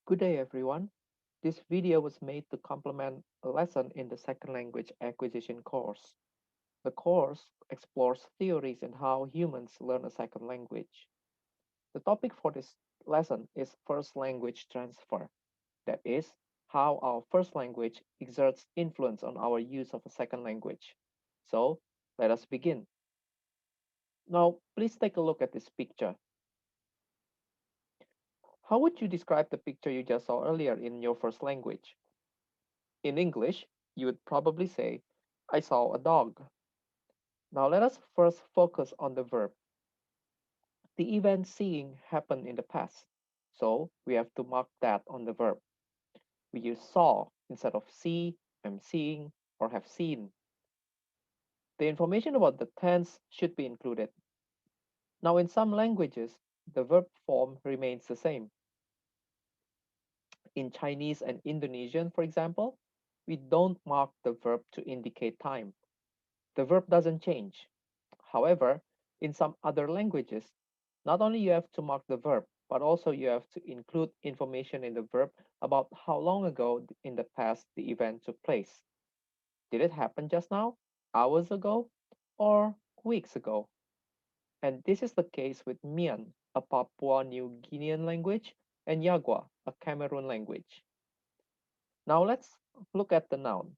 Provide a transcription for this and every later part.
Good day, everyone. This video was made to complement a lesson in the second language acquisition course. The course explores theories and how humans learn a second language. The topic for this lesson is first language transfer. That is, how our first language exerts influence on our use of a second language. So, let us begin. Now, please take a look at this picture. How would you describe the picture you just saw earlier in your first language? In English, you would probably say, I saw a dog. Now let us first focus on the verb. The event seeing happened in the past, so we have to mark that on the verb. We use saw instead of see, am seeing, or have seen. The information about the tense should be included. Now in some languages, the verb form remains the same. In Chinese and Indonesian, for example, we don't mark the verb to indicate time. The verb doesn't change. However, in some other languages, not only you have to mark the verb, but also you have to include information in the verb about how long ago in the past the event took place. Did it happen just now, hours ago, or weeks ago? And this is the case with Mian, a Papua New Guinean language, and Yagwa, a Cameroon language. Now let's look at the noun.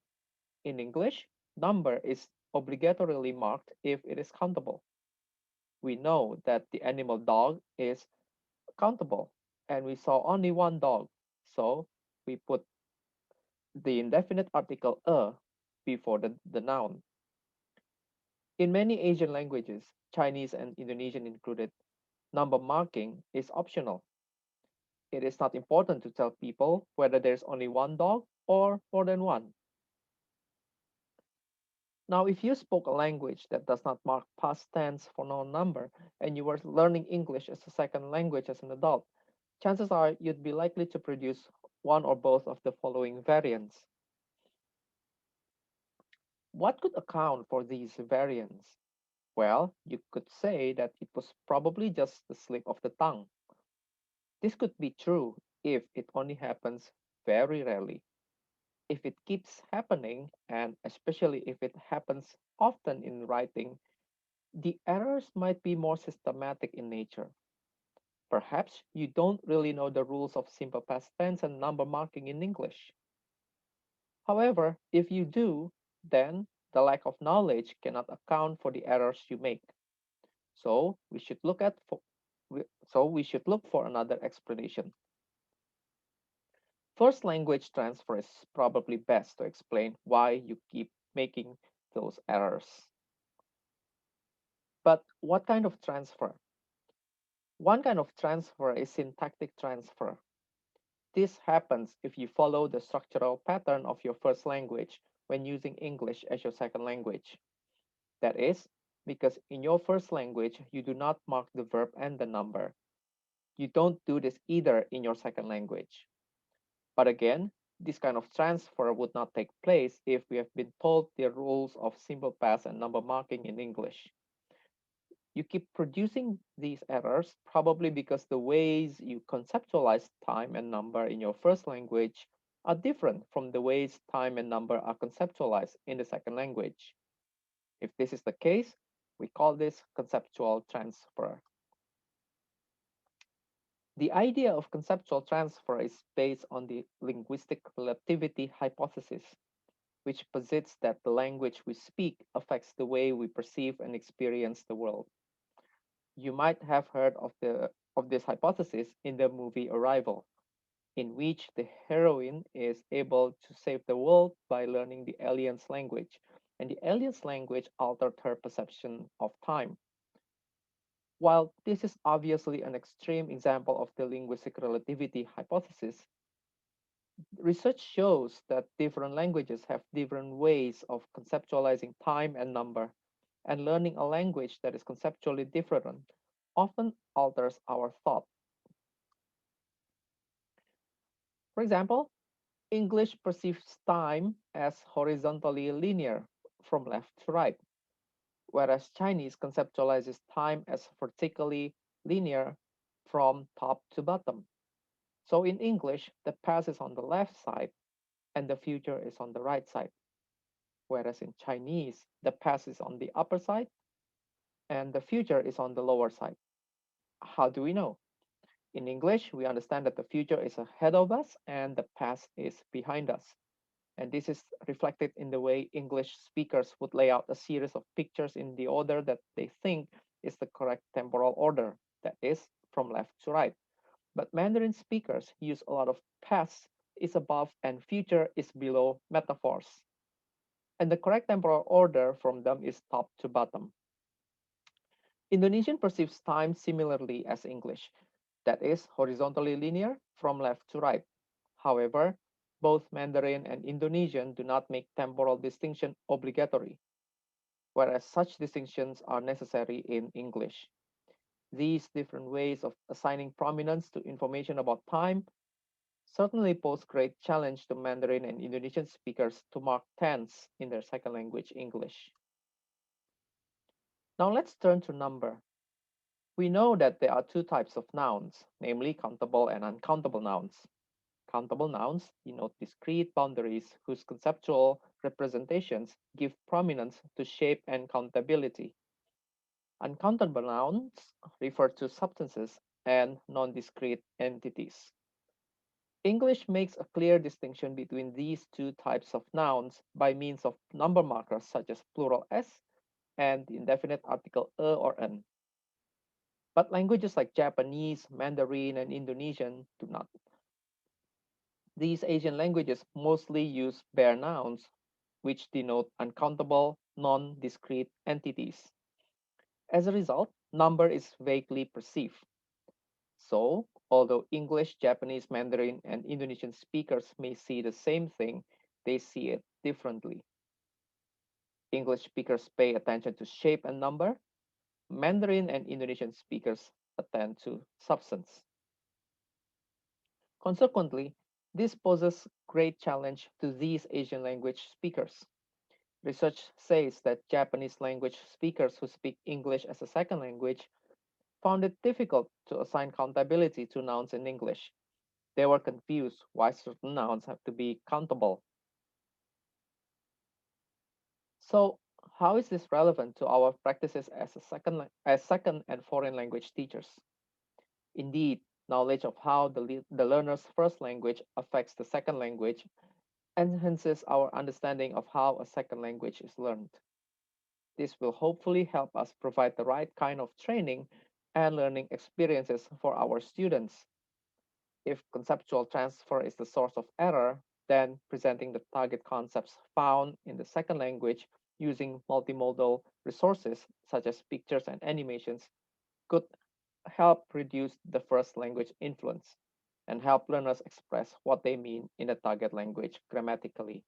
In English, number is obligatorily marked if it is countable. We know that the animal dog is countable and we saw only one dog. So we put the indefinite article before the noun. In many Asian languages, Chinese and Indonesian included, number marking is optional. It is not important to tell people whether there's only one dog or more than one. Now, if you spoke a language that does not mark past tense for no number and you were learning English as a second language as an adult, chances are you'd be likely to produce one or both of the following variants. What could account for these variants? Well, you could say that it was probably just the slip of the tongue. This could be true if it only happens very rarely. If it keeps happening, and especially if it happens often in writing, the errors might be more systematic in nature. Perhaps you don't really know the rules of simple past tense and number marking in English. However, if you do, then the lack of knowledge cannot account for the errors you make. So we should look at for, so we should look for another explanation. First language transfer is probably best to explain why you keep making those errors. But what kind of transfer? One kind of transfer is syntactic transfer. This happens if you follow the structural pattern of your first language when using English as your second language. That is, because in your first language, you do not mark the verb and the number. You don't do this either in your second language. But again, this kind of transfer would not take place if we have been told the rules of simple past and number marking in English. You keep producing these errors probably because the ways you conceptualize time and number in your first language are different from the ways time and number are conceptualized in the second language. If this is the case, we call this conceptual transfer. The idea of conceptual transfer is based on the linguistic relativity hypothesis, which posits that the language we speak affects the way we perceive and experience the world. You might have heard of this hypothesis in the movie Arrival, in which the heroine is able to save the world by learning the alien's language, and the alien's language altered her perception of time. While this is obviously an extreme example of the linguistic relativity hypothesis, research shows that different languages have different ways of conceptualizing time and number, and learning a language that is conceptually different often alters our thought. For example, English perceives time as horizontally linear from left to right, whereas Chinese conceptualizes time as vertically linear from top to bottom. So in English, the past is on the left side and the future is on the right side, whereas in Chinese, the past is on the upper side and the future is on the lower side. How do we know? In English, we understand that the future is ahead of us and the past is behind us. And this is reflected in the way English speakers would lay out a series of pictures in the order that they think is the correct temporal order, that is, from left to right. But Mandarin speakers use a lot of past is above and future is below metaphors. And the correct temporal order from them is top to bottom. Indonesian perceives time similarly as English, that is, horizontally linear from left to right. However, both Mandarin and Indonesian do not make temporal distinction obligatory, whereas such distinctions are necessary in English. These different ways of assigning prominence to information about time certainly pose great challenge to Mandarin and Indonesian speakers to mark tense in their second language, English. Now let's turn to number. We know that there are two types of nouns, namely countable and uncountable nouns. Countable nouns denote discrete boundaries whose conceptual representations give prominence to shape and countability. Uncountable nouns refer to substances and non-discrete entities. English makes a clear distinction between these two types of nouns by means of number markers such as plural s and the indefinite article or n. But languages like Japanese, Mandarin, and Indonesian do not. These Asian languages mostly use bare nouns, which denote uncountable, non-discrete entities. As a result, number is vaguely perceived. So, although English, Japanese, Mandarin, and Indonesian speakers may see the same thing, they see it differently. English speakers pay attention to shape and number. Mandarin and Indonesian speakers attend to substance. Consequently, this poses great challenge to these Asian language speakers. Research says that Japanese language speakers who speak English as a second language found it difficult to assign countability to nouns in English. They were confused why certain nouns have to be countable. So, how is this relevant to our practices as as second and foreign language teachers? Indeed, knowledge of how the learner's first language affects the second language enhances our understanding of how a second language is learned. This will hopefully help us provide the right kind of training and learning experiences for our students. If conceptual transfer is the source of error, then presenting the target concepts found in the second language using multimodal resources such as pictures and animations could help reduce the first language influence and help learners express what they mean in the target language grammatically.